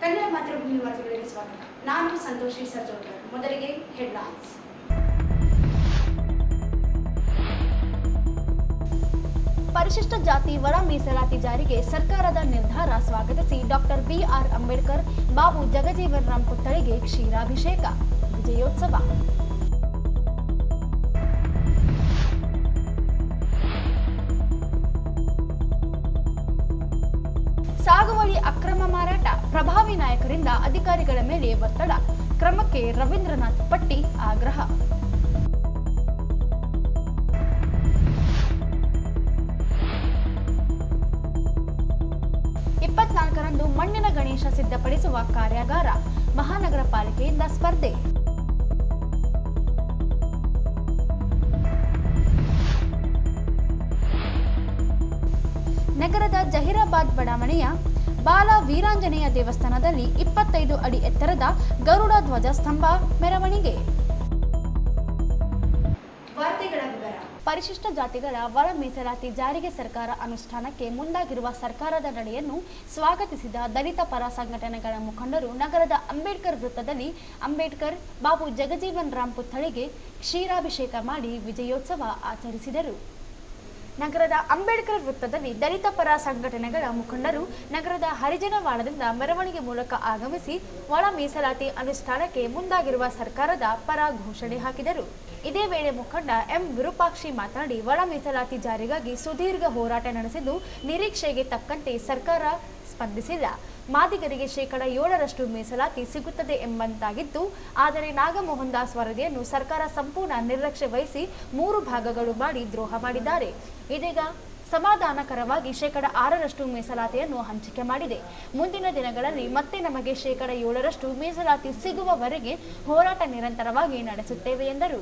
ಕನ್ನಡ ಮಾತೃಭೂಮಿ ವಾರ್ತೆಗಳಿಗೆ ಸ್ವಾಗತ. ನಾನು ಸಂತೋಷಿ ಸರ್ಜೋಳ್ಕರ್. ಮೊದಲಿಗೆ ಹೆಡ್ಲೈನ್ಸ್. ಪರಿಶಿಷ್ಟ ಜಾತಿ ಒಳ ಮೀಸಲಾತಿ ಜಾರಿಗೆ ಸರ್ಕಾರದ ನಿರ್ಧಾರ ಸ್ವಾಗತಿಸಿ ಡಾಕ್ಟರ್ ಬಿ.ಆರ್. ಅಂಬೇಡ್ಕರ್ ಬಾಬು ಜಗಜೀವನ್ ರಾಮ್ ಪುತ್ಥಳಿಗೆ ಕ್ಷೀರಾಭಿಷೇಕ, ವಿಜಯೋತ್ಸವ. ಸಾಗುವಳಿ ಅಕ್ರಮ ಮಾರಾಟ, ಪ್ರಭಾವಿ ನಾಯಕರಿಂದ ಅಧಿಕಾರಿಗಳ ಮೇಲೆ ಒತ್ತಡ, ಕ್ರಮಕ್ಕೆ ರವೀಂದ್ರನಾಥ್ ಪಟ್ಟಿ ಆಗ್ರಹ. ರಂದು ಮಣ್ಣಿನ ಗಣೇಶ ಸಿದ್ಧಪಡಿಸುವ ಕಾರ್ಯಾಗಾರ, ಮಹಾನಗರ ಪಾಲಿಕೆಯಿಂದ ಸ್ಪರ್ಧೆ. ನಗರದ ಜಹೀರಾಬಾದ್ ಬಡಾವಣೆಯ ಬಾಲ ವೀರಾಂಜನೇಯ ದೇವಸ್ಥಾನದಲ್ಲಿ 25 ಅಡಿ ಎತ್ತರದ ಗರುಡ ಧ್ವಜ ಸ್ತಂಭ ಮೆರವಣಿಗೆ. ಪರಿಶಿಷ್ಟ ಜಾತಿಗಳ ಒಳ ಮೀಸಲಾತಿ ಜಾರಿಗೆ ಸರ್ಕಾರ ಅನುಷ್ಠಾನಕ್ಕೆ ಮುಂದಾಗಿರುವ ಸರ್ಕಾರದ ನಡೆಯನ್ನು ಸ್ವಾಗತಿಸಿದ ದಲಿತ ಪರ ಸಂಘಟನೆಗಳ ಮುಖಂಡರು ನಗರದ ಅಂಬೇಡ್ಕರ್ ವೃತ್ತದಲ್ಲಿ ಅಂಬೇಡ್ಕರ್ ಬಾಬು ಜಗಜೀವನ್ ರಾಮ್ ಪುತ್ಥಳಿಗೆ ಕ್ಷೀರಾಭಿಷೇಕ ಮಾಡಿ ವಿಜಯೋತ್ಸವ ಆಚರಿಸಿದರು. ನಗರದ ಅಂಬೇಡ್ಕರ್ ವೃತ್ತದಲ್ಲಿ ದಲಿತ ಪರ ಸಂಘಟನೆಗಳ ಮುಖಂಡರು ನಗರದ ಹರಿಜನವಾಡದಿಂದ ಮೆರವಣಿಗೆ ಮೂಲಕ ಆಗಮಿಸಿ ಒಳ ಮೀಸಲಾತಿ ಅನುಷ್ಠಾನಕ್ಕೆ ಮುಂದಾಗಿರುವ ಸರ್ಕಾರದ ಪರ ಘೋಷಣೆ ಹಾಕಿದರು. ಇದೇ ವೇಳೆ ಮುಖಂಡ ಎಂ ವಿರೂಪಾಕ್ಷಿ ಮಾತನಾಡಿ, ಒಳ ಮೀಸಲಾತಿ ಜಾರಿಗಾಗಿ ಸುದೀರ್ಘ ಹೋರಾಟ ನಡೆಸಿದ್ದು ನಿರೀಕ್ಷೆಗೆ ತಕ್ಕಂತೆ ಸರ್ಕಾರ ಸ್ಪಂದಿಸಿಲ್ಲ. ಮಾದಿಗರಿಗೆ 7% ಮೀಸಲಾತಿ ಸಿಗುತ್ತದೆ ಎಂಬಂತಾಗಿತ್ತು. ಆದರೆ ನಾಗಮೋಹನ್ ದಾಸ್ ವರದಿಯನ್ನು ಸರ್ಕಾರ ಸಂಪೂರ್ಣ ನಿರ್ಲಕ್ಷ್ಯ ವಹಿಸಿ 3 ಭಾಗಗಳು ಮಾಡಿ ದ್ರೋಹ ಮಾಡಿದ್ದಾರೆ. ಇದೀಗ ಸಮಾಧಾನಕರವಾಗಿ 6% ಮೀಸಲಾತಿಯನ್ನು ಹಂಚಿಕೆ ಮಾಡಿದೆ. ಮುಂದಿನ ದಿನಗಳಲ್ಲಿ ಮತ್ತೆ ನಮಗೆ 7% ಮೀಸಲಾತಿ ಸಿಗುವವರೆಗೆ ಹೋರಾಟ ನಿರಂತರವಾಗಿ ನಡೆಸುತ್ತೇವೆ ಎಂದರು.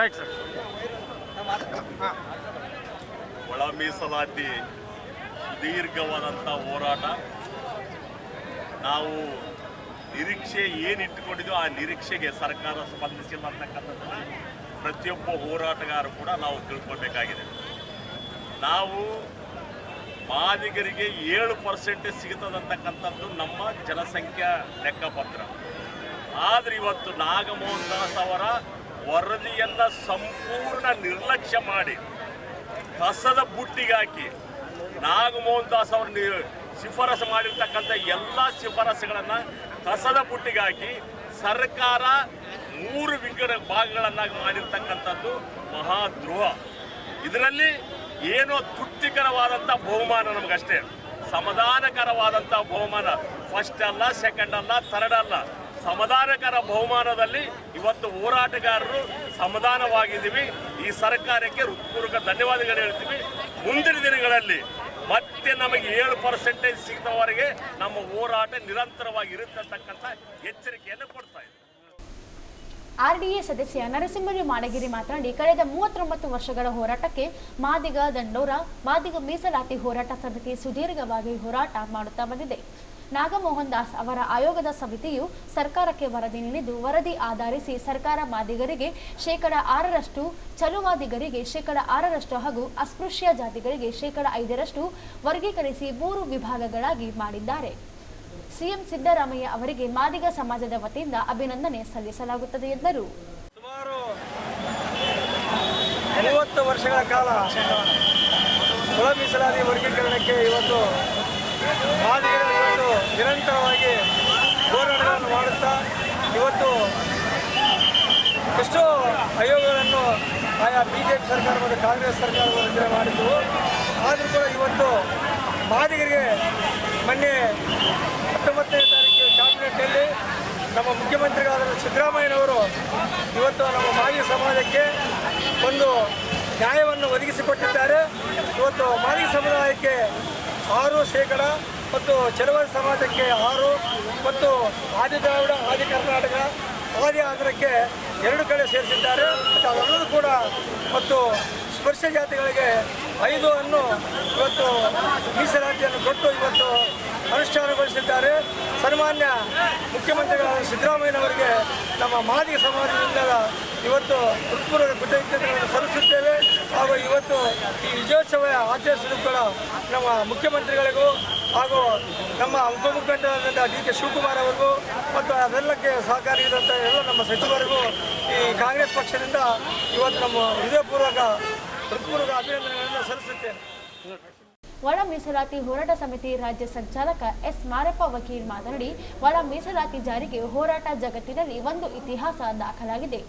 Right, sir. ಒಳ ಮೀಸಲಾತಿ ಸುದೀರ್ಘವಾದಂಥ ಹೋರಾಟ. ನಾವು ನಿರೀಕ್ಷೆ ಏನಿಟ್ಟುಕೊಂಡಿದ್ದೋ ಆ ನಿರೀಕ್ಷೆಗೆ ಸರ್ಕಾರ ಸ್ಪಂದಿಸಿಲ್ಲ ಅಂತಕ್ಕಂಥದ್ದನ್ನು ಪ್ರತಿಯೊಬ್ಬ ಹೋರಾಟಗಾರ ಕೂಡ ನಾವು ತಿಳ್ಕೊಬೇಕಾಗಿದೆ. ನಾವು ಮಾದಿಗರಿಗೆ 7% ಸಿಗುತ್ತದಂತಕ್ಕಂಥದ್ದು ನಮ್ಮ ಜನಸಂಖ್ಯಾ ಲೆಕ್ಕಪತ್ರ. ಆದರೆ ಇವತ್ತು ನಾಗಮೋಹನ್ ದಾಸ್ ಅವರ ವರದಿಯನ್ನು ಸಂಪೂರ್ಣ ನಿರ್ಲಕ್ಷ್ಯ ಮಾಡಿ ಕಸದ ಬುಟ್ಟಿಗಾಕಿ ನಾಗಮೋಹನ್ ದಾಸ್ ಅವರು ಶಿಫಾರಸು ಮಾಡಿರ್ತಕ್ಕಂಥ ಎಲ್ಲ ಶಿಫಾರಸುಗಳನ್ನು ಕಸದ ಬುಟ್ಟಿಗಾಕಿ ಸರ್ಕಾರ 3 ಭಾಗಗಳನ್ನಾಗಿ ಮಾಡಿರ್ತಕ್ಕಂಥದ್ದು ಮಹಾದ್ರೋಹ. ಇದರಲ್ಲಿ ಏನೋ ತೃಪ್ತಿಕರವಾದಂಥ ಬಹುಮಾನ ನಮಗಷ್ಟೇ, ಸಮಾಧಾನಕರವಾದಂಥ ಬಹುಮಾನ ಫಸ್ಟ್ ಅಲ್ಲ, ಸೆಕೆಂಡ್ ಅಲ್ಲ, ಥರ್ಡ್ ಅಲ್ಲ, ಸಮಾಧಾನಕರ ಬಹುಮಾನದಲ್ಲಿ ಇವತ್ತು ಹೋರಾಟಗಾರರು ಸಮಾಧಾನವಾಗಿದ್ದೀವಿ. ಈ ಸರ್ಕಾರಕ್ಕೆ ಹೃತ್ಪೂರ್ವಕ ಧನ್ಯವಾದಗಳು ಹೇಳ್ತೀವಿ. ಮುಂದಿನ ದಿನಗಳಲ್ಲಿ ಮತ್ತೆ ನಮಗೆ 7% ಸಿಗದವರೆಗೆ ನಮ್ಮ ಹೋರಾಟ ನಿರಂತರವಾಗಿ ಇರುತ್ತಕ್ಕಂಥ ಎಚ್ಚರಿಕೆಯನ್ನು ಕೊಡ್ತಾ ಇದೆ. ಆರ್ಡಿಎ ಸದಸ್ಯ ನರಸಿಂಹರು ಮಾಡಗಿರಿ ಮಾತನಾಡಿ, ಕಳೆದ 39 ವರ್ಷಗಳ ಹೋರಾಟಕ್ಕೆ ಮಾದಿಗ ದಂಡೋರ ಮಾದಿಗ ಮೀಸಲಾತಿ ಹೋರಾಟ ಸಮಿತಿ ಸುದೀರ್ಘವಾಗಿ ಹೋರಾಟ ಮಾಡುತ್ತಾ ಬಂದಿದೆ. ನಾಗಮೋಹನ್ ದಾಸ್ ಅವರ ಆಯೋಗದ ಸಮಿತಿಯು ಸರ್ಕಾರಕ್ಕೆ ವರದಿ ನೀಡಿದ್ದು, ವರದಿ ಆಧರಿಸಿ ಸರ್ಕಾರ ಮಾದಿಗರಿಗೆ 6% ಚಲುವಾದಿಗರಿಗೆ 6% ಹಾಗೂ ಅಸ್ಪೃಶ್ಯ ಜಾತಿಗಳಿಗೆ 5% ವರ್ಗೀಕರಿಸಿ 3 ವಿಭಾಗಗಳಾಗಿ ಮಾಡಿದ್ದಾರೆ. ಸಿಎಂ ಸಿದ್ದರಾಮಯ್ಯ ಅವರಿಗೆ ಮಾದಿಗ ಸಮಾಜದ ವತಿಯಿಂದ ಅಭಿನಂದನೆ ಸಲ್ಲಿಸಲಾಗುತ್ತದೆ ಎಂದರು. ಸುಮಾರು 30 ವರ್ಷಗಳ ಕಾಲ ಒಳ ಮೀಸಲಾತಿ ವರ್ಗೀಕರಣಕ್ಕೆ ಇವತ್ತು ಮಾದಿಗರು ಇವತ್ತು ನಿರಂತರವಾಗಿ ಹೋರಾಟಗಳನ್ನು ಮಾಡುತ್ತಾ ಇವತ್ತು ಎಷ್ಟೋ ಆಯೋಗಗಳನ್ನು ಆಯಾ ಬಿಜೆಪಿ ಸರ್ಕಾರ ಮತ್ತು ಕಾಂಗ್ರೆಸ್ ಸರ್ಕಾರಗಳು ರಚನೆ ಮಾಡಿದ್ದವು. ಆದರೂ ಕೂಡ ಇವತ್ತು ಮಾದಿಗರಿಗೆ ಮೊನ್ನೆ 19ನೇ ತಾರೀಕು ಕ್ಯಾಬಿನೆಟ್ನಲ್ಲಿ ನಮ್ಮ ಮುಖ್ಯಮಂತ್ರಿಗಳಾದ ಸಿದ್ದರಾಮಯ್ಯನವರು ಇವತ್ತು ನಮ್ಮ ಮಾದಿಗ ಸಮಾಜಕ್ಕೆ ಒಂದು ನ್ಯಾಯವನ್ನು ಒದಗಿಸಿಕೊಟ್ಟಿದ್ದಾರೆ. ಇವತ್ತು ಮಾದಿಗ ಸಮುದಾಯಕ್ಕೆ 6% ಮತ್ತು ಚಲವಾದಿ ಸಮಾಜಕ್ಕೆ 6 ಮತ್ತು ಆದಿ ದ್ರಾವಿಡ, ಆದಿ ಕರ್ನಾಟಕ, ಆದಿ ಆಂಧ್ರಕ್ಕೆ 2 ಕಡೆ ಸೇರಿಸಿದ್ದಾರೆ. ಮತ್ತು ಅದರಲ್ಲೂ ಕೂಡ ಮತ್ತು ಸ್ಪರ್ಶ ಜಾತಿಗಳಿಗೆ 5 ಅನ್ನು ಇವತ್ತು ಮೀಸಲಾತಿಯನ್ನು ಕೊಟ್ಟು ಇವತ್ತು ಅನುಷ್ಠಾನಗೊಳಿಸಿದ್ದಾರೆ. ಸನ್ಮಾನ್ಯ ಮುಖ್ಯಮಂತ್ರಿಗಳಾದ ಸಿದ್ದರಾಮಯ್ಯನವರಿಗೆ ನಮ್ಮ ಮಾದಿಗ ಸಮಾಜದಿಂದ ಇವತ್ತು ಹೃತ್ಪೂರ್ವಕ ಕೃತಜ್ಞತೆಗಳನ್ನು ಸಲ್ಲಿಸುತ್ತೇವೆ. ಹಾಗೂ ಇವತ್ತು ಈ ವಿಜಯೋತ್ಸವ ಆಚರಿಸಿದ ಕೂಡ ನಮ್ಮ ಮುಖ್ಯಮಂತ್ರಿಗಳಿಗೂ ಹಾಗೂ ನಮ್ಮ ಉಪಮುಖ್ಯಮಂತ್ರಿಗಳಾದಂಥ ಡಿ ಕೆ ಶಿವಕುಮಾರ್ ಅವರಿಗೂ ಮತ್ತು ಅದೆಲ್ಲಕ್ಕೆ ಸಹಕಾರಿ ಇರುವಂಥ ಎಲ್ಲ ನಮ್ಮ ಸಚಿವರಿಗೂ ಈ ಕಾಂಗ್ರೆಸ್ ಪಕ್ಷದಿಂದ ಇವತ್ತು ನಮ್ಮ ಹೃದಯಪೂರ್ವಕ ಹೃತ್ಪೂರ್ವಕ ಅಭಿನಂದನೆಗಳನ್ನು ಸಲ್ಲಿಸುತ್ತೇನೆ. ಒಳ ಮೀಸಲಾತಿ ಹೋರಾಟ ಸಮಿತಿ ರಾಜ್ಯ ಸಂಚಾಲಕ ಎಸ್ ಮಾರಪ್ಪ ವಕೀಲ್ ಮಾತನಾಡಿ, ಒಳ ಮೀಸಲಾತಿ ಜಾರಿಗೆ ಹೋರಾಟ ಜಗತ್ತಿನಲ್ಲಿ ಒಂದು ಇತಿಹಾಸ ದಾಖಲಾಗಿದೆ.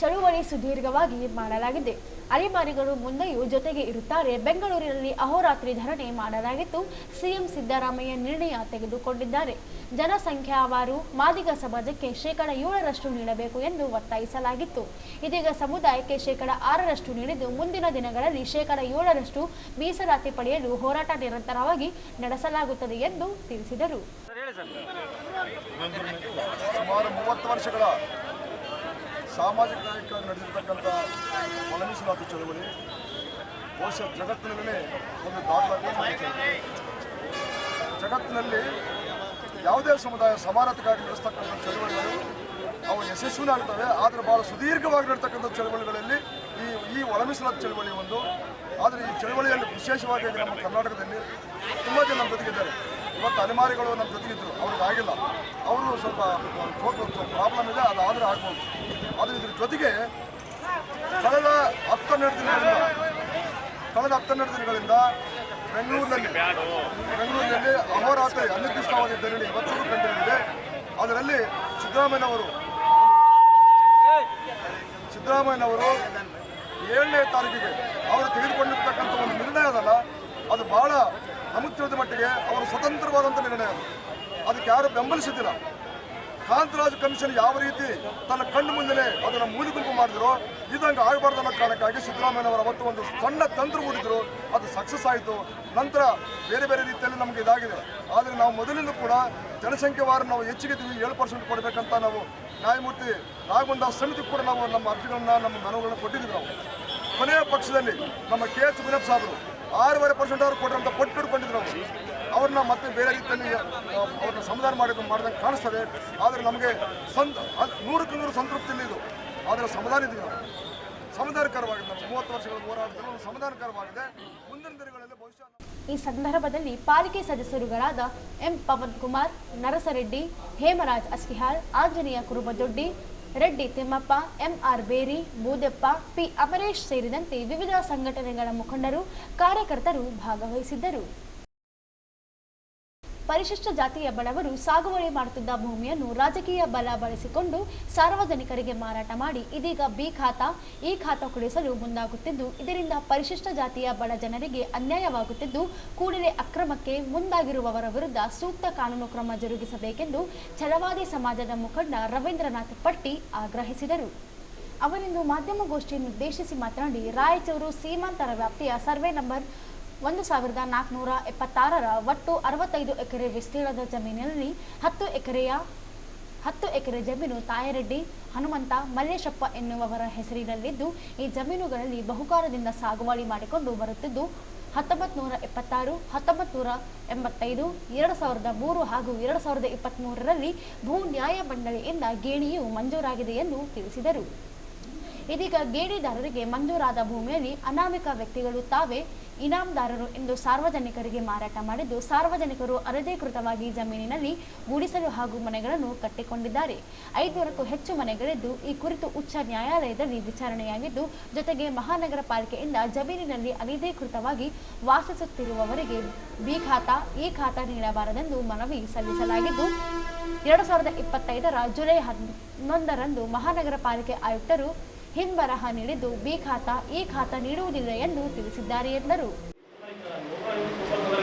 ಚಳುವಳಿ ಸುದೀರ್ಘವಾಗಿ ಮಾಡಲಾಗಿದೆ. ಅಲೆಮಾರಿಗಳು ಮುಂದೆಯೂ ಜೊತೆಗೆ ಇರುತ್ತಾರೆ. ಬೆಂಗಳೂರಿನಲ್ಲಿ ಅಹೋರಾತ್ರಿ ಧರಣಿ ಮಾಡಲಾಗಿತ್ತು. ಸಿಎಂ ಸಿದ್ದರಾಮಯ್ಯ ನಿರ್ಣಯ ತೆಗೆದುಕೊಂಡಿದ್ದಾರೆ. ಜನಸಂಖ್ಯಾವಾರು ಮಾದಿಗ ಸಮಾಜಕ್ಕೆ 7% ನೀಡಬೇಕು ಎಂದು ಒತ್ತಾಯಿಸಲಾಗಿತ್ತು. ಇದೀಗ ಸಮುದಾಯಕ್ಕೆ 6% ನೀಡಿದ್ದು, ಮುಂದಿನ ದಿನಗಳಲ್ಲಿ 7% ಮೀಸಲಾತಿ ಪಡೆಯಲು ಹೋರಾಟ ನಿರಂತರವಾಗಿ ನಡೆಸಲಾಗುತ್ತದೆ ಎಂದು ತಿಳಿಸಿದರು. ಸುಮಾರು 30 ವರ್ಷಗಳ ಸಾಮಾಜಿಕ ನಡೆದಿರ್ತಕ್ಕಂಥ ಒಳ ಮೀಸಲಾತಿ ಚಳವಳಿ ಬಹುಶಃ ಜಗತ್ತಿನಲ್ಲೇ ಒಂದು ದಾಖಲಾತಿ. ಜಗತ್ತಿನಲ್ಲಿ ಯಾವುದೇ ಸಮುದಾಯ ಸಮಾನತೆಗಾಗಿ ನಡೆಸ್ತಕ್ಕಂಥ ಚಳವಳಿಗಳು ಅವು ಯಶಸ್ವಿನಾಗ್ತವೆ. ಆದರೆ ಭಾಳ ಸುದೀರ್ಘವಾಗಿ ನಡ್ತಕ್ಕಂಥ ಚಳವಳಿಗಳಲ್ಲಿ ಈ ಒಳ ಮೀಸಲಾತಿ ಚಳವಳಿ ಒಂದು. ಆದರೆ ಈ ಚಳವಳಿಯಲ್ಲಿ ವಿಶೇಷವಾಗಿ ನಮ್ಮ ಕರ್ನಾಟಕದಲ್ಲಿ ತುಂಬ ಜನ ನಮ್ಮ ಜೊತೆಗಿದ್ದಾರೆ. ಇವತ್ತು ಅಲೆಮಾರಿಗಳು ನಮ್ಮ ಜೊತೆಗಿದ್ದರು, ಅವ್ರಿಗೆ ಆಗಿಲ್ಲ. ಅವರು ಸ್ವಲ್ಪ ಪ್ರಾಬ್ಲಮ್ ಇದೆ, ಅದಾದರೆ ಆಗ್ಬೋದು. ಆದರೆ ಇದ್ರ ಜೊತೆಗೆ ಕಳೆದ 12 ದಿನಗಳಿಂದ ಬೆಂಗಳೂರಿನಲ್ಲಿ ಅಹೋರಾತ್ರಿ ಅನಿರ್ದಿಷ್ಟವಾದ ಧರಣಿ ಇವತ್ತು ಕಂಡಿದೆ. ಅದರಲ್ಲಿ ಸಿದ್ದರಾಮಯ್ಯನವರು 7ನೇ ತಾರೀಕಿಗೆ ಅವರು ತೆಗೆದುಕೊಂಡಿರ್ತಕ್ಕಂಥ ಒಂದು ನಿರ್ಣಯ ಅದಲ್ಲ, ಅದು ಭಾಳ ನಮಗೆ ತಿಳಿದ ಮಟ್ಟಿಗೆ ಅವರು ಸ್ವತಂತ್ರವಾದಂಥ ನಿರ್ಣಯ. ಅದಕ್ಕೆ ಯಾರು ಬೆಂಬಲಿಸಿದ್ದಿಲ್ಲ. ಕಾಂತರಾಜ್ ಕಮಿಷನ್ ಯಾವ ರೀತಿ ತನ್ನ ಕಣ್ಣು ಮುಂದೆ ಅದನ್ನು ಮೂಲಿಗುಂಪು ಮಾಡಿದ್ರು, ಇದಂಗೆ ಆಗಬಾರ್ದು ಅನ್ನೋ ಕಾರಣಕ್ಕಾಗಿ ಸಿದ್ದರಾಮಯ್ಯನವರು ಅವತ್ತು ಒಂದು ಸಣ್ಣ ತಂತ್ರ ಹೂಡಿದ್ರು. ಅದು ಸಕ್ಸಸ್ ಆಯಿತು. ನಂತರ ಬೇರೆ ಬೇರೆ ರೀತಿಯಲ್ಲಿ ನಮಗೆ ಇದಾಗಿದೆ. ಆದರೆ ನಾವು ಮೊದಲಿಂದ ಕೂಡ ಜನಸಂಖ್ಯೆವಾರು ನಾವು ಹೆಚ್ಚಿಗಿದ್ದೀವಿ, 7% ಕೊಡಬೇಕಂತ ನಾವು ನ್ಯಾಯಮೂರ್ತಿ ನಾಗಮೋಹನ್ ದಾಸ್ ಸಮಿತಿ ಕೂಡ ನಾವು ನಮ್ಮ ಅರ್ಜಿಗಳನ್ನ, ನಮ್ಮ ಮನವಿಗಳನ್ನು ಕೊಟ್ಟಿದ್ದೀವಿ. ನಾವು ಕೊನೆಯ ಪಕ್ಷದಲ್ಲಿ ನಮ್ಮ ಕೆ ಎಚ್ ವಿನೋದ್ ಸಾಹೇಬರು 6.5% ಅವ್ರು ಕೊಟ್ಟರಂತ ಪಟ್ಟು ಹಿಡ್ಕೊಂಡಿದ್ರು ಅವ್ರನ್ನ ಮತ್ತೆ ಬೇರೆ ರೀತಿಯಲ್ಲಿ ಅವ್ರನ್ನ ಸಮಾಧಾನ ಮಾಡಿದಂಗೆ ಕಾಣಿಸ್ತದೆ. ಆದರೆ ನಮಗೆ 100ಕ್ಕೆ 100 ಸಂತೃಪ್ತಿ ಇದು. ಆದರೆ ಸಮಾಧಾನ ಇದೀವಿ ನಾವು, ಸಮಾಧಾನಕರವಾಗಿದೆ. ನಮ್ಮ 30 ವರ್ಷಗಳ ಹೋರಾಟದಲ್ಲಿ ಸಮಾಧಾನಕರವಾಗಿದೆ. ಮುಂದಿನ ದಿನಗಳಲ್ಲಿ ಭವಿಷ್ಯ. ಈ ಸಂದರ್ಭದಲ್ಲಿ ಪಾಲಿಕೆ ಸದಸ್ಯರುಗಳಾದ ಎಂ ಪವನ್ ಕುಮಾರ್, ನರಸರೆಡ್ಡಿ, ಹೇಮರಾಜ್ ಅಸ್ಕಿಹಾಳ್, ಆಂಜನೇಯ ಕುರುಬದೊಡ್ಡಿ, ರೆಡ್ಡಿ ತಿಮ್ಮಪ್ಪ, ಎಂಆರ್ ಬೇರಿ, ಬೂದೆಪ್ಪ, ಪಿ ಅಮರೇಶ್ ಸೇರಿದಂತೆ ವಿವಿಧ ಸಂಘಟನೆಗಳ ಮುಖಂಡರು, ಕಾರ್ಯಕರ್ತರು ಭಾಗವಹಿಸಿದ್ದರು. ಪರಿಶಿಷ್ಟ ಜಾತಿಯ ಬಡವರು ಸಾಗುವಳಿ ಮಾಡುತ್ತಿದ್ದ ಭೂಮಿಯನ್ನು ರಾಜಕೀಯ ಬಲ ಬಳಸಿಕೊಂಡು ಸಾರ್ವಜನಿಕರಿಗೆ ಮಾರಾಟ ಮಾಡಿ ಇದೀಗ ಬಿ ಖಾತಾ, ಈ ಖಾತಾ ಕೊಡಿಸಲು ಮುಂದಾಗುತ್ತಿದ್ದು, ಇದರಿಂದ ಪರಿಶಿಷ್ಟ ಜಾತಿಯ ಬಡ ಜನರಿಗೆ ಅನ್ಯಾಯವಾಗುತ್ತಿದ್ದು, ಕೂಡಲೇ ಅಕ್ರಮಕ್ಕೆ ಮುಂದಾಗಿರುವವರ ವಿರುದ್ಧ ಸೂಕ್ತ ಕಾನೂನು ಕ್ರಮ ಜರುಗಿಸಬೇಕೆಂದು ಛಲವಾದಿ ಸಮಾಜದ ಮುಖಂಡ ರವೀಂದ್ರನಾಥ್ ಪಟ್ಟಿ ಆಗ್ರಹಿಸಿದರು. ಅವರಿಂದು ಮಾಧ್ಯಮಗೋಷ್ಠಿಯನ್ನು ಉದ್ದೇಶಿಸಿ ಮಾತನಾಡಿ, ರಾಯಚೂರು ಸೀಮಾಂತರ ವ್ಯಾಪ್ತಿಯ ಸರ್ವೆ ನಂಬರ್ 1476ರ ಒಟ್ಟು 65 ಎಕರೆ ವಿಸ್ತೀರ್ಣದ ಜಮೀನಿನಲ್ಲಿ 10 ಎಕರೆ ಜಮೀನು ತಾಯರೆಡ್ಡಿ, ಹನುಮಂತ, ಮಲ್ಲೇಶಪ್ಪ ಎನ್ನುವವರ ಹೆಸರಿನಲ್ಲಿದ್ದು, ಈ ಜಮೀನುಗಳಲ್ಲಿ ಬಹುಕಾಲದಿಂದ ಸಾಗುವಳಿ ಮಾಡಿಕೊಂಡು ಬರುತ್ತಿದ್ದು 1976, 1985, 2003 ಹಾಗೂ 2023ರಲ್ಲಿ ಭೂ ನ್ಯಾಯ ಮಂಡಳಿಯಿಂದ ಗೇಣಿಯು ಮಂಜೂರಾಗಿದೆ ಎಂದು ತಿಳಿಸಿದರು. ಇದೀಗ ಗೇಣಿದಾರರಿಗೆ ಮಂಜೂರಾದ ಭೂಮಿಯಲ್ಲಿ ಅನಾಮಿಕ ವ್ಯಕ್ತಿಗಳು ತಾವೇ ಇನಾಮದಾರರು ಎಂದು ಸಾರ್ವಜನಿಕರಿಗೆ ಮಾರಾಟ ಮಾಡಿದ್ದು, ಸಾರ್ವಜನಿಕರು ಅನಧಿಕೃತವಾಗಿ ಜಮೀನಿನಲ್ಲಿ ಗುಡಿಸಲು ಹಾಗೂ ಮನೆಗಳನ್ನು ಕಟ್ಟಿಕೊಂಡಿದ್ದಾರೆ. 500ಕ್ಕೂ ಹೆಚ್ಚು ಮನೆಗಳಿದ್ದು, ಈ ಕುರಿತು ಉಚ್ಚ ನ್ಯಾಯಾಲಯದಲ್ಲಿ ವಿಚಾರಣೆಯಾಗಿದ್ದು, ಜೊತೆಗೆ ಮಹಾನಗರ ಪಾಲಿಕೆಯಿಂದ ಜಮೀನಿನಲ್ಲಿ ಅನಧಿಕೃತವಾಗಿ ವಾಸಿಸುತ್ತಿರುವವರಿಗೆ ಬಿ ಖಾತಾ, ಈ ಖಾತಾ ನೀಡಬಾರದೆಂದು ಮನವಿ ಸಲ್ಲಿಸಲಾಗಿದ್ದು, 2025ರ ಜುಲೈ 11ರಂದು ಮಹಾನಗರ ಪಾಲಿಕೆ ಆಯುಕ್ತರು ಹಿಂಬರಹ ನೀಡಿದ್ದು, ಬಿ ಖಾತಾ, ಈ ಖಾತಾ ನೀಡುವುದಿಲ್ಲ ಎಂದು ತಿಳಿಸಿದ್ದಾರೆ ಎಂದರು.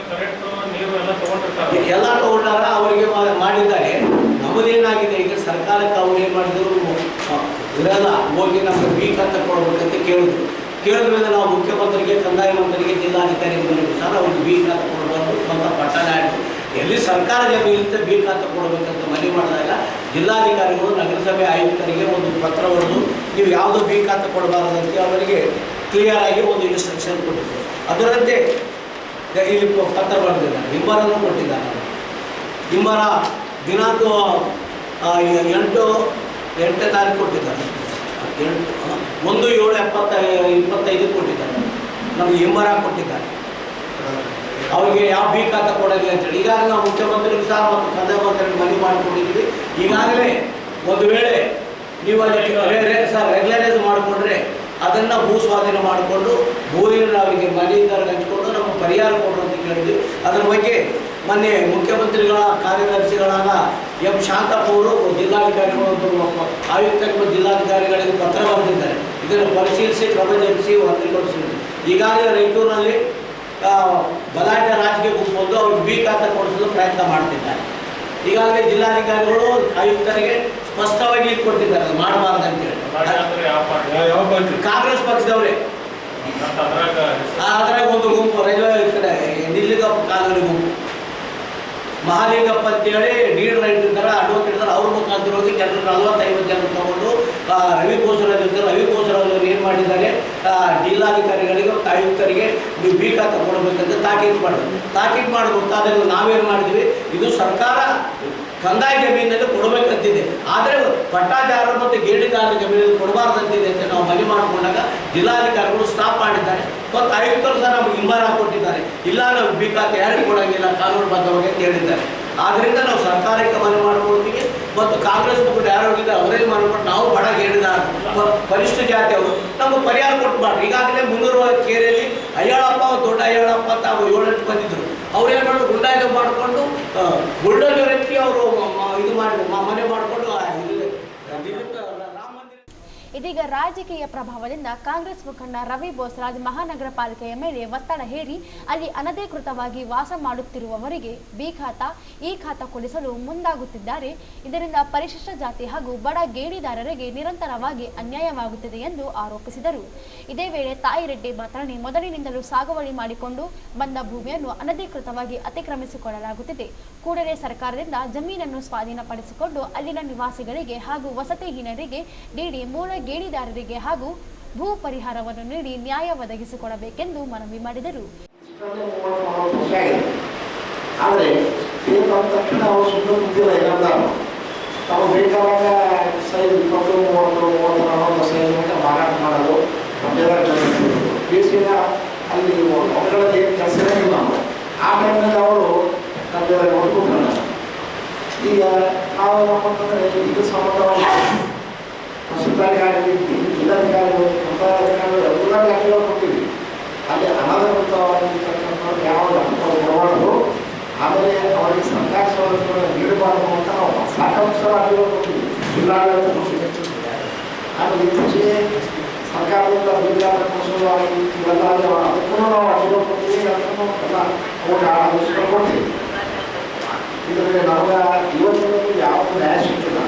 ಎಲ್ಲ ತಗೊಂಡಾರ ಅವರಿಗೆ ಮಾಡಿದ್ದಾರೆ. ನಮ್ಮದೇನಾಗಿದೆ ಈಗ ಸರ್ಕಾರಕ್ಕೆ ಅವ್ರು ಏನು ಮಾಡಿದ್ರು, ವಿರೋಧ ಹೋಗಿ ನಮಗೆ ಬಿ ಖಾತಾ ಕೊಡಬೇಕಂತ ಕೇಳಿದ ಮೇಲೆ ನಾವು ಮುಖ್ಯಮಂತ್ರಿಗೆ, ಕಂದಾಯ ಮಂತ್ರಿಗೆ, ಜಿಲ್ಲಾಧಿಕಾರಿಗಳಿಗೆ ಸರ್ ಅವ್ರಿಗೆ ಬಿ ಖಾತಾ ಕೊಡಬಾರ್ದು, ಸ್ವಂತ ಪಟ್ಟಣ ಆಯಿತು, ಎಲ್ಲಿ ಸರ್ಕಾರ ಜಮೀನಿಂದ ಬಿ ಖಾತಾ ಕೊಡಬೇಕಂತ ಮನವಿ ಮಾಡಿದಾಗ ಜಿಲ್ಲಾಧಿಕಾರಿಗಳು ನಗರಸಭೆ ಆಯುಕ್ತರಿಗೆ ಒಂದು ಪತ್ರ ಬರೆದು ನೀವು ಯಾವುದೋ ಬಿ ಖಾತಾ ಕೊಡಬಾರದಂತೆ ಅವರಿಗೆ ಕ್ಲಿಯರ್ ಆಗಿ ಒಂದು ಇನ್ಸ್ಟ್ರಕ್ಷನ್ ಕೊಟ್ಟಿದ್ದಾರೆ. ಅದರಂತೆ ಇಲ್ಲಿ ಪತ್ರ ಬರೆದಿದ್ದಾರೆ, ಹಿಂಬರನ್ನು ಕೊಟ್ಟಿದ್ದಾರೆ. ಹಿಂಬರ ದಿನಾಂಕ 8ನೇ ತಾರೀಕು ಕೊಟ್ಟಿದ್ದಾರೆ, 1/7/25 ಕೊಟ್ಟಿದ್ದಾರೆ. ನಮಗೆ ಹಿಂಬರ ಕೊಟ್ಟಿದ್ದಾರೆ, ಅವರಿಗೆ ಯಾವ ಬಿ ಖಾತಾ ಕೊಡೋದಿಲ್ಲ ಅಂತೇಳಿ. ಈಗಾಗಲೇ ನಾವು ಮುಖ್ಯಮಂತ್ರಿಗಳು ಸಹ ಮತ್ತು ಕಂದಾಯ ಮಂತ್ರಿಗೆ ಮನವಿ ಮಾಡಿಕೊಂಡಿದ್ದೀವಿ. ಈಗಾಗಲೇ ಒಂದು ವೇಳೆ ನೀವು ಅದಕ್ಕೆ ರೆಗ್ಯುಲರೈಸ್ ಮಾಡಿಕೊಂಡ್ರೆ ಅದನ್ನು ಭೂ ಸ್ವಾಧೀನ ಮಾಡಿಕೊಂಡು ಭೂಮಿಯನ್ನು ಅವರಿಗೆ ಮನೆಯಿಂದವ್ರಿಗೆ ಹಂಚಿಕೊಂಡು ನಮ್ಮ ಪರಿಹಾರ ಕೊಡು ಅಂತ ಕೇಳಿದ್ವಿ. ಅದರ ಬಗ್ಗೆ ಮೊನ್ನೆ ಮುಖ್ಯಮಂತ್ರಿಗಳ ಕಾರ್ಯದರ್ಶಿಗಳಾದ ಎಂ ಶಾಂತಪ್ಪ ಅವರು ಜಿಲ್ಲಾಧಿಕಾರಿಗಳು, ಆಯುಕ್ತರಿಗೆ, ಜಿಲ್ಲಾಧಿಕಾರಿಗಳಿಗೆ ಪತ್ರ ಬರೆದಿದ್ದಾರೆ. ಇದನ್ನು ಪರಿಶೀಲಿಸಿ ಕ್ರಮ ಜರುಗಿಸಿ ವರದಿಗೊಳಿಸಿದ್ದಾರೆ. ಈಗಾಗಲೇ ರಾಯಚೂರಿನಲ್ಲಿ ಬಲಾಢ್ಯ ರಾಜಕೀಯ ಗುಂಪು ಅವ್ರಿಗೆ ಬಿ ಖಾತಾ ಕೊಡಿಸಲು ಪ್ರಯತ್ನ ಮಾಡ್ತಿದ್ದಾರೆ. ಈಗಾಗಲೇ ಜಿಲ್ಲಾಧಿಕಾರಿಗಳು ಆಯುಕ್ತರಿಗೆ ಸ್ಪಷ್ಟವಾಗಿ ಕೊಟ್ಟಿದ್ದಾರೆ ಮಾಡಬಾರ್ದಂತೇಳಿ. ಕಾಂಗ್ರೆಸ್ ಪಕ್ಷದವರೇ ಅದ್ರಾಗ ಒಂದು ಗುಂಪು, ರೈಲ್ವೆ ಕಡೆ ನಿಲ್ಲಿಗಪ್ಪ ಕಾಲೋನಿ ಗುಂಪು, ಮಹಾಲಿಂಗಪ್ಪ ಅಂತೇಳಿ ಲೀಡ್ ರೈಟ್ ಇದ್ದಾರೆ, ಅಡ್ವೊಕೇಟ್ ಇದ್ದಾರೆ. ಅವ್ರ ಮುಖಾಂತರ ಹೋಗಿ ಜನರು 40-50 ಜನ ತಗೊಂಡು ರವಿ ಬೋಸರಾಜ್ ಇದ್ದಾರೆ. ರವಿ ಬೋಸರಾಜ್ ಅವರು ಏನು ಮಾಡಿದ್ದಾರೆ, ಜಿಲ್ಲಾಧಿಕಾರಿಗಳಿಗೆ ಮತ್ತು ಆಯುಕ್ತರಿಗೆ ನೀವು ಬಿ ಖಾತಾ ಕೊಡಬೇಕಂತ ತಾಕೀತು ಮಾಡಿದ್ರು. ತಾಕೀತು ಮಾಡಿ ಗೊತ್ತಾದಾಗ ನಾವೇನು ಮಾಡಿದ್ವಿ, ಇದು ಸರ್ಕಾರ ಕಂದಾಯ ಜಮೀನಲ್ಲಿ ಕೊಡಬೇಕಂತಿದೆ, ಆದರೆ ಪಟ್ಟಾದಾರರು ಮತ್ತು ಗೇಣಿದಾರರ ಜಮೀನಲ್ಲಿ ಕೊಡಬಾರ್ದಂತಿದೆ ಅಂತ ನಾವು ಮನವಿ ಮಾಡಿಕೊಂಡಾಗ ಜಿಲ್ಲಾಧಿಕಾರಿಗಳು ಸ್ಟಾಪ್ ಮಾಡಿದ್ದಾರೆ ಮತ್ತು ಆಯುಕ್ತರು ಸಹ ನಮಗೆ ಹಿಂಬರ ಕೊಟ್ಟಿದ್ದಾರೆ. ಇಲ್ಲ ನಾವು ಬಿ ಖಾತೆ ಯಾರಿಗೆ ಕೊಡೋಂಗಿಲ್ಲ ಕಾನೂನುಬದ್ಧವಾಗಿ ಅಂತ ಹೇಳಿದ್ದಾರೆ. ಆದ್ದರಿಂದ ನಾವು ಸರ್ಕಾರಕ್ಕೆ ಮನವಿ ಮಾಡ್ಕೊಳ್ತೀವಿ ಮತ್ತು ಕಾಂಗ್ರೆಸ್ ಮುಖಂಡರು ಯಾರು ಹೋಗಿದ್ದಾರೆ ಅವರಲ್ಲಿ ಮನವಿ ಮಾಡಿ ನಾವು ಬಡ ಗೇಣಿದಾರ ಪರಿಶಿಷ್ಟ ಜಾತಿ ಅವರು ನಮಗೆ ಪರಿಹಾರ ಕೊಟ್ಟು ಮಾಡ್ರಿ. ಈಗಾಗಲೇ 300 ಕೇರಿಯಲ್ಲಿ ಅಯ್ಯಾಳಪ್ಪ, ದೊಡ್ಡ ಅಯ್ಯಾಳಪ್ಪ ಅಂತ 7-8 ಬಂದಿದ್ದರು. ಅವ್ರು ಏನು ಮಾಡೋದು, ಗುಂಡಾಯ್ದ ಮಾಡಿಕೊಂಡು ಬುಲ್ಡೋಜರ್ ಎತ್ತಿ ಅವರು ಇದು ಮಾಡಿ ಮನೆ ಮಾಡಿಕೊಂಡು ಇದೀಗ ರಾಜಕೀಯ ಪ್ರಭಾವದಿಂದ ಕಾಂಗ್ರೆಸ್ ಮುಖಂಡ ರವಿ ಬೋಸರಾಜ್ ಮಹಾನಗರ ಪಾಲಿಕೆಯ ಮೇಲೆ ಒತ್ತಡ ಹೇರಿ ಅಲ್ಲಿ ಅನಧಿಕೃತವಾಗಿ ವಾಸ ಮಾಡುತ್ತಿರುವವರಿಗೆ ಬಿ ಖಾತಾ, ಈ ಖಾತಾ ಕೊಡಿಸಲು ಮುಂದಾಗುತ್ತಿದ್ದಾರೆ. ಇದರಿಂದ ಪರಿಶಿಷ್ಟ ಜಾತಿ ಹಾಗೂ ಬಡ ಗೇಣಿದಾರರಿಗೆ ನಿರಂತರವಾಗಿ ಅನ್ಯಾಯವಾಗುತ್ತಿದೆ ಎಂದು ಆರೋಪಿಸಿದರು. ಇದೇ ವೇಳೆ ತಾಯಿರೆಡ್ಡಿ ಮಾತನಾಡಿ, ಮೊದಲಿನಿಂದಲೂ ಸಾಗುವಳಿ ಮಾಡಿಕೊಂಡು ಬಂದ ಭೂಮಿಯನ್ನು ಅನಧಿಕೃತವಾಗಿ ಅತಿಕ್ರಮಿಸಿಕೊಳ್ಳಲಾಗುತ್ತಿದೆ. ಕೂಡಲೇ ಸರ್ಕಾರದಿಂದ ಜಮೀನನ್ನು ಸ್ವಾಧೀನಪಡಿಸಿಕೊಂಡು ಅಲ್ಲಿನ ನಿವಾಸಿಗಳಿಗೆ ಹಾಗೂ ವಸತಿಹೀನರಿಗೆ ನೀಡಿ ಮೂಲ ಗೇಣಿದಾರರಿಗೆ ಹಾಗೂ ಭೂ ಪರಿಹಾರವನ್ನು ನೀಡಿ ನ್ಯಾಯ ಒದಗಿಸಿಕೊಡಬೇಕೆಂದು ಮನವಿ ಮಾಡಿದರು. ವರ್ಷ ಆಗಿದೆ. ಆದರೆ ಸ್ಟೇಟ್ ಅಂದ ತಕ್ಷಣ ಅವರು ಸುಮ್ಮನೆ ಕುಂತಿಲ್ಲ. ಏನಂದ ತಾವು ಬೇಕಾದಾಗ ಸೈಜ್ 20, 30, 40 ಸೈಜ್ ಮಾರಾಟ ಮಾಡೋದು ಬೇಸಿಗೆ ಅಲ್ಲಿ ಮಕ್ಕಳಲ್ಲಿ ಏನು ಕೆಲಸನೇ ಇಲ್ಲ. ಆ ಟೈಮ್ನಲ್ಲಿ ಅವರು ನಮಗೆ ಹೊಡ್ಕೊತಾರೆ. ಈಗ ನಾವು ಏನಪ್ಪಂತಂದರೆ ಇದು ಸಂಬಂಧವಾಗಿ ಕೃಷಿಕಾರಿಗಾಗಲಿ, ಜಿಲ್ಲಾಧಿಕಾರಿಗಳು, ಕಂದಾಧಿಕಾರಿಗಳು ಎಲ್ಲ ದಾಖಲೆ ಕೊಟ್ಟಿವಿ. ಅಲ್ಲಿ ಅನಧಿಕೃತವಾಗಿರ್ತಕ್ಕಂಥವ್ರು ಯಾವ ಕೊಡಬಾರ್ದು, ಆದರೆ ಅವರಿಗೆ ಸರ್ಕಾರ ಸೌಲಭ್ಯಗಳನ್ನು ನೀಡಬಾರ್ದು ಅಂತ ನಾವು ಸಾಕಷ್ಟು ಅರ್ಜಿಗಳು ಕೊಟ್ಟಿವಿ ಜಿಲ್ಲಾಡಳಿತ ಕೊಟ್ಟಿದೆ. ಆಮೇಲೆ ಇತ್ತೀಚೆಗೆ ಸರ್ಕಾರದಿಂದ ಬೇಕಾದ ಕೋಶವಾಗಿ ಇವೆಲ್ಲ ಅದಕ್ಕೂ ನಾವು ಅರ್ಜಿಗಳು ಕೊಟ್ಟಿವಿ. ಅದನ್ನು ಎಲ್ಲ ಆದೇಶಗಳು ಕೊಡ್ತೀವಿ. ಇದರಲ್ಲಿ ನಮಗೆ ಇವತ್ತಿನಲ್ಲಿ ಯಾವುದು ನ್ಯಾಯ ಸಿಕ್ಕಿಲ್ಲ.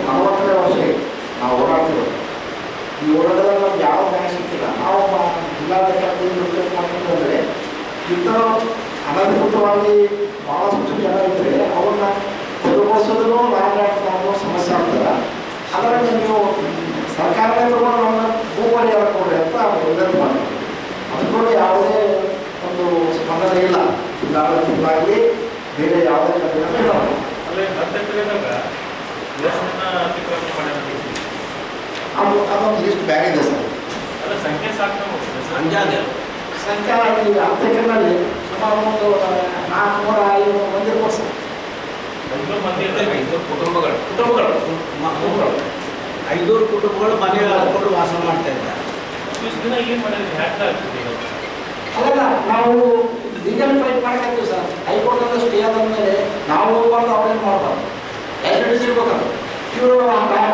40 ವರ್ಷ ನಾವು ಹೋರಾಡ್ತೀವಿ. ಈ ಹೋರಾಟದಲ್ಲಿ ನಮ್ಗೆ ಯಾವ ನ್ಯಾಯ ಸಿಕ್ಕಿಲ್ಲ. ನಾವು ಜಿಲ್ಲಾಧಿಕಾರಿಗಳು ಮಾಡ್ತೀವಿ ಅಂದರೆ ಇತರ ಅನಧಿಕೃತವಾಗಿ ಭಾಳಷ್ಟು ಜನ ಇದ್ದರೆ ಅವ್ರನ್ನ ತೆರವುಗೊಳಿಸೋದನ್ನು ನಾವು ಸಮಸ್ಯೆ ಆಗ್ತದೆ. ಅದರಲ್ಲಿ ನೀವು ಸರ್ಕಾರನೇ ತಗೊಂಡು ನಮ್ಮನ್ನ ಭೂಪರಿಹಾರ ಕೊಡ್ರಿ ಅಂತ ವಿನಂತಿ ಮಾಡ್ತೀವಿ. ಅದಕ್ಕೂ ಯಾವುದೇ ಒಂದು ಸ್ಪಂದನೆ ಇಲ್ಲ. ಜಿಲ್ಲಾಡಳಿತಕ್ಕಾಗಲಿ ಬೇರೆ ಯಾವುದೇ ಕಡೆ ಇಲ್ಲ. ಅದೊಂದು ಲಿಸ್ಟ್ ಬ್ಯಾಗ್ ಇದೆ ಸರ್. ಸಂಖ್ಯೆ ಈಗ ಅಧ್ಯಕ್ಷರಲ್ಲಿ ಸುಮಾರು ಒಂದು 400-500 ಮಂದಿ ಇರ್ಬೋದು ಸರ್. 500 ಕುಟುಂಬಗಳು ಮನೆ ಹಾಕೊಂಡು ವಾಸ ಮಾಡ್ತಾ ಇದ್ದಾರೆ. ಅಲ್ಲ, ನಾವು ಲೀಗಲ್ ಫೈಟ್ ಮಾಡಕತ್ತೀವಿ ಸರ್. ಹೈಕೋರ್ಟಲ್ಲಿ ಸ್ಟೇ ಆದಮೇಲೆ ನಾವು ಹೋಗ್ಬಾರ್ದು, ಅವ್ರೇನು ಮಾಡಬಾರ್ದು, ಎಲ್ರಿಗೂ ಇರ್ಬೇಕಲ್ಲ. ಇವರು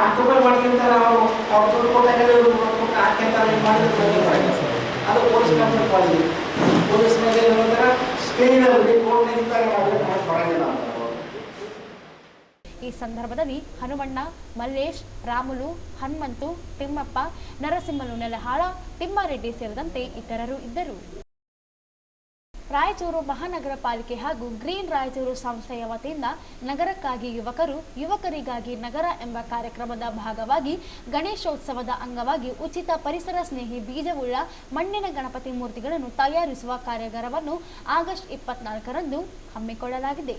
ಆಕ್ಯುಪೈ ಮಾಡ್ಕೊಂತಾರೆ. ಅವ್ರು ದುಡ್ಡು ಕೊಟ್ಟಾಗ ಹಾಕ್ಯಂತಾರೆ. ಇದು ಮಾಡಿದ್ರೆ ಅದು ಪೊಲೀಸ್ ಕಂಪ್ಲೇಂಟ್ ಮಾಡಿದ್ವಿ. ಪೊಲೀಸ್ ಮೇಲೆ ಏನಂತಾರೆ ಸ್ಟೇನಲ್ಲಿ ಕೋರ್ಟ್ನಿಂದ ನಾವು ಮಾಡೋಂಗಿಲ್ಲ ಅಂತ. ಈ ಸಂದರ್ಭದಲ್ಲಿ ಹನುಮಣ್ಣ, ಮಲ್ಲೇಶ್, ರಾಮುಲು, ಹನುಮಂತು, ತಿಮ್ಮಪ್ಪ, ನರಸಿಂಹಲು ನೆಲಹಾಳ, ತಿಮ್ಮಾರೆಡ್ಡಿ ಸೇರಿದಂತೆ ಇತರರು ಇದ್ದರು. ರಾಯಚೂರು ಮಹಾನಗರ ಪಾಲಿಕೆ ಹಾಗೂ ಗ್ರೀನ್ ರಾಯಚೂರು ಸಂಸ್ಥೆಯ ವತಿಯಿಂದ ನಗರಕ್ಕಾಗಿ ಯುವಕರು, ಯುವಕರಿಗಾಗಿ ನಗರ ಎಂಬ ಕಾರ್ಯಕ್ರಮದ ಭಾಗವಾಗಿ ಗಣೇಶೋತ್ಸವದ ಅಂಗವಾಗಿ ಉಚಿತ ಪರಿಸರ ಸ್ನೇಹಿ ಬೀಜವುಳ್ಳ ಮಣ್ಣಿನ ಗಣಪತಿ ಮೂರ್ತಿಗಳನ್ನು ತಯಾರಿಸುವ ಕಾರ್ಯಾಗಾರವನ್ನು ಆಗಸ್ಟ್ 24ರಂದು ಹಮ್ಮಿಕೊಳ್ಳಲಾಗಿದೆ.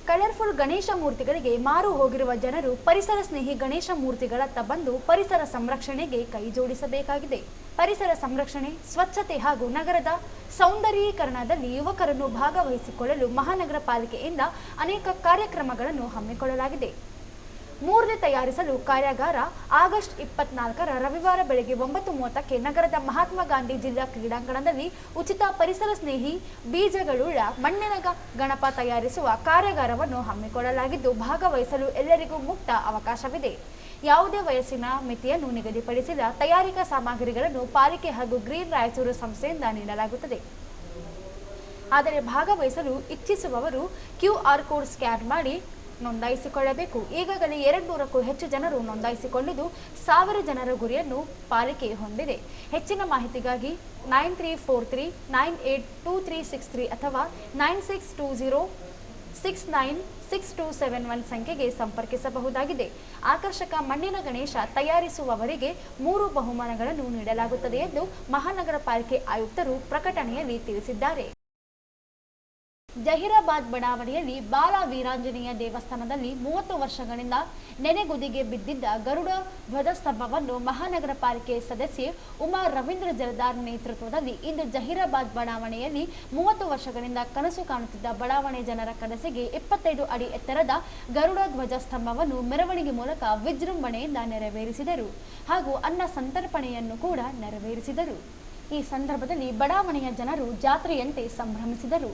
ಕಲರ್ಫುಲ್ ಗಣೇಶ ಮೂರ್ತಿಗಳಿಗೆ ಮಾರು ಹೋಗಿರುವ ಜನರು ಪರಿಸರ ಸ್ನೇಹಿ ಗಣೇಶ ಮೂರ್ತಿಗಳತ್ತ ಬಂದು ಪರಿಸರ ಸಂರಕ್ಷಣೆಗೆ ಕೈ ಜೋಡಿಸಬೇಕಾಗಿದೆ. ಪರಿಸರ ಸಂರಕ್ಷಣೆ, ಸ್ವಚ್ಛತೆ ಹಾಗೂ ನಗರದ ಸೌಂದರ್ಯೀಕರಣದಲ್ಲಿ ಯುವಕರನ್ನು ಭಾಗವಹಿಸಿಕೊಳ್ಳಲು ಮಹಾನಗರ ಪಾಲಿಕೆಯಿಂದ ಅನೇಕ ಕಾರ್ಯಕ್ರಮಗಳನ್ನು ಹಮ್ಮಿಕೊಳ್ಳಲಾಗಿದೆ. ಮೂರ್ತಿ ತಯಾರಿಸಲು ಕಾರ್ಯಾಗಾರ ಆಗಸ್ಟ್ 24ರ ರವಿವಾರ ಬೆಳಗ್ಗೆ 9:30ಕ್ಕೆ ನಗರದ ಮಹಾತ್ಮ ಗಾಂಧಿ ಜಿಲ್ಲಾ ಕ್ರೀಡಾಂಗಣದಲ್ಲಿ ಉಚಿತ ಪರಿಸರ ಸ್ನೇಹಿ ಬೀಜಗಳುಳ್ಳ ಮಣ್ಣಿನ ಗಣಪ ತಯಾರಿಸುವ ಕಾರ್ಯಾಗಾರವನ್ನು ಹಮ್ಮಿಕೊಳ್ಳಲಾಗಿದ್ದು, ಭಾಗವಹಿಸಲು ಎಲ್ಲರಿಗೂ ಮುಕ್ತ ಅವಕಾಶವಿದೆ. ಯಾವುದೇ ವಯಸ್ಸಿನ ಮಿತಿಯನ್ನು ನಿಗದಿಪಡಿಸಿದ ತಯಾರಿಕಾ ಸಾಮಗ್ರಿಗಳನ್ನು ಪಾಲಿಕೆ ಹಾಗೂ ಗ್ರೀನ್ ರಾಯಚೂರು ಸಂಸ್ಥೆಯಿಂದ ನೀಡಲಾಗುತ್ತದೆ. ಆದರೆ ಭಾಗವಹಿಸಲು ಇಚ್ಛಿಸುವವರು QR ಕೋಡ್ ಸ್ಕ್ಯಾನ್ ಮಾಡಿ ನೋಂದಾಯಿಸಿಕೊಳ್ಳಬೇಕು. ಈಗಾಗಲೇ 200ಕ್ಕೂ ಹೆಚ್ಚು ಜನರು ನೋಂದಾಯಿಸಿಕೊಂಡಿದ್ದು 1000 ಜನರ ಗುರಿಯನ್ನು ಪಾಲಿಕೆ ಹೊಂದಿದೆ. ಹೆಚ್ಚಿನ ಮಾಹಿತಿಗಾಗಿ 9343982363 ಅಥವಾ 9620696271 ಸಂಖ್ಯೆಗೆ ಸಂಪರ್ಕಿಸಬಹುದಾಗಿದೆ. ಆಕರ್ಷಕ ಮಣ್ಣಿನ ಗಣೇಶ ತಯಾರಿಸುವವರಿಗೆ 3 ಬಹುಮಾನಗಳನ್ನು ನೀಡಲಾಗುತ್ತದೆ ಎಂದು ಮಹಾನಗರ ಪಾಲಿಕೆ ಆಯುಕ್ತರು ಪ್ರಕಟಣೆಯಲ್ಲಿ ತಿಳಿಸಿದ್ದಾರೆ. ಜಹೀರಾಬಾದ್ ಬಡಾವಣೆಯಲ್ಲಿ ಬಾಲ ವೀರಾಂಜನೇಯ ದೇವಸ್ಥಾನದಲ್ಲಿ 30 ವರ್ಷಗಳಿಂದ ನೆನೆಗುದಿಗೆ ಬಿದ್ದಿದ್ದ ಗರುಡ ಧ್ವಜಸ್ತಂಭವನ್ನು ಮಹಾನಗರ ಪಾಲಿಕೆ ಸದಸ್ಯೆ ಉಮಾ ರವೀಂದ್ರ ಜರದಾರ್ ನೇತೃತ್ವದಲ್ಲಿ ಇಂದು ಜಹೀರಾಬಾದ್ ಬಡಾವಣೆಯಲ್ಲಿ 30 ವರ್ಷಗಳಿಂದ ಕನಸು ಕಾಣುತ್ತಿದ್ದ ಬಡಾವಣೆ ಜನರ ಕನಸಿಗೆ 25 ಅಡಿ ಎತ್ತರದ ಗರುಡ ಧ್ವಜಸ್ತಂಭವನ್ನು ಮೆರವಣಿಗೆ ಮೂಲಕ ವಿಜೃಂಭಣೆಯಿಂದ ನೆರವೇರಿಸಿದರು ಹಾಗೂ ಅನ್ನ ಸಂತರ್ಪಣೆಯನ್ನು ಕೂಡ ನೆರವೇರಿಸಿದರು. ಈ ಸಂದರ್ಭದಲ್ಲಿ ಬಡಾವಣೆಯ ಜನರು ಜಾತ್ರೆಯಂತೆ ಸಂಭ್ರಮಿಸಿದರು.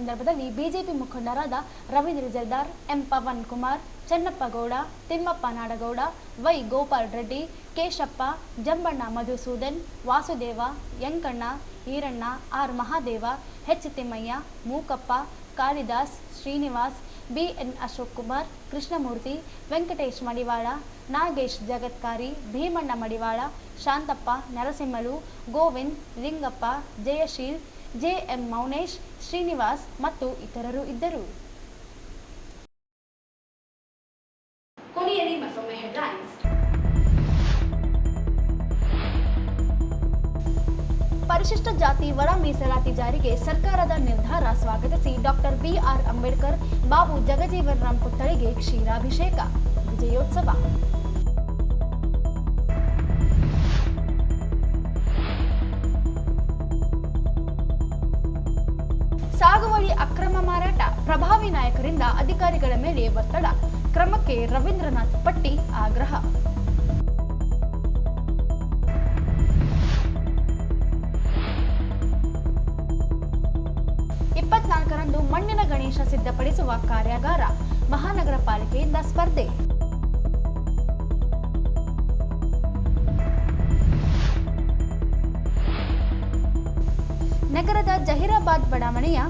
ಸಂದರ್ಭದಲ್ಲಿ ಬಿಜೆಪಿ ಮುಖಂಡರಾದ Ravindra Jaldar, M Pavan Kumar, Chennappa Gowda, Thimmappa Nadagouda, Y Gopal Reddy, Keshappa, Jambanna Madhusudan, Vasudeva, Yankanna, Eranna, R Mahadeva, H Thimmaiah, Mookappa, Kalidas, Srinivas, BN Ashok Kumar, Krishnamurthy, Venkatesh Madivala, Nagesh Jagatkari, Bheemanna Madivala, Shantappa, Narasimhalu, Govind, Lingappa, Jayasheel, JM Mounesh, Srinivas ಮತ್ತು ಇತರರು ಇದ್ದರು. ಕೊನೆಯಲ್ಲಿ ಮತ್ತೊಮ್ಮೆ ಹೆಡ್ಲೈನ್ಸ್. ಪರಿಶಿಷ್ಟ ಜಾತಿ ಒಳ ಮೀಸಲಾತಿ ಜಾರಿಗೆ ಸರ್ಕಾರದ ನಿರ್ಧಾರ ಸ್ವಾಗತಿಸಿ ಡಾಕ್ಟರ್ ಬಿಆರ್ ಅಂಬೇಡ್ಕರ್ ಬಾಬು ಜಗಜೀವನ್ ರಾಮ್ ಪುತ್ಥಳಿಗೆ ಕ್ಷೀರಾಭಿಷೇಕ, ವಿಜಯೋತ್ಸವ. ಸಾಗುವಳಿ ಅಕ್ರಮ ಮಾರಾಟ, ಪ್ರಭಾವಿ ನಾಯಕರಿಂದ ಅಧಿಕಾರಿಗಳ ಮೇಲೆ ಒತ್ತಡ, ಕ್ರಮಕ್ಕೆ ರವೀಂದ್ರನಾಥ್ ಪಟ್ಟಿ ಆಗ್ರಹ. ರಂದು ಮಣ್ಣಿನ ಗಣೇಶ ಸಿದ್ಧಪಡಿಸುವ ಕಾರ್ಯಾಗಾರ, ಮಹಾನಗರ ಪಾಲಿಕೆಯಿಂದ ಸ್ಪರ್ಧೆ. ನಗರದ ಜಹೀರಾಬಾದ್ ಬಡಾವಣೆಯ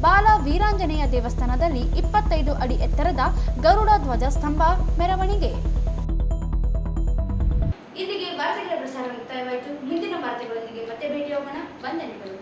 ಬಾಲ ವೀರಾಂಜನೇಯ ದೇವಸ್ಥಾನದಲ್ಲಿ 25 ಅಡಿ ಎತ್ತರದ ಗರುಡ ಧ್ವಜ ಸ್ತಂಭ ಮೆರವಣಿಗೆ. ಇಲ್ಲಿಗೆ ವಾರ್ತೆಗಳ ಪ್ರಸಾರ ಮುಕ್ತಾಯವಾಯಿತು. ಮುಂದಿನ ವಾರ್ತೆಗಳೊಂದಿಗೆ ಮತ್ತೆ ಭೇಟಿಯಾಗೋಣ. ವಂದನೆಗಳು.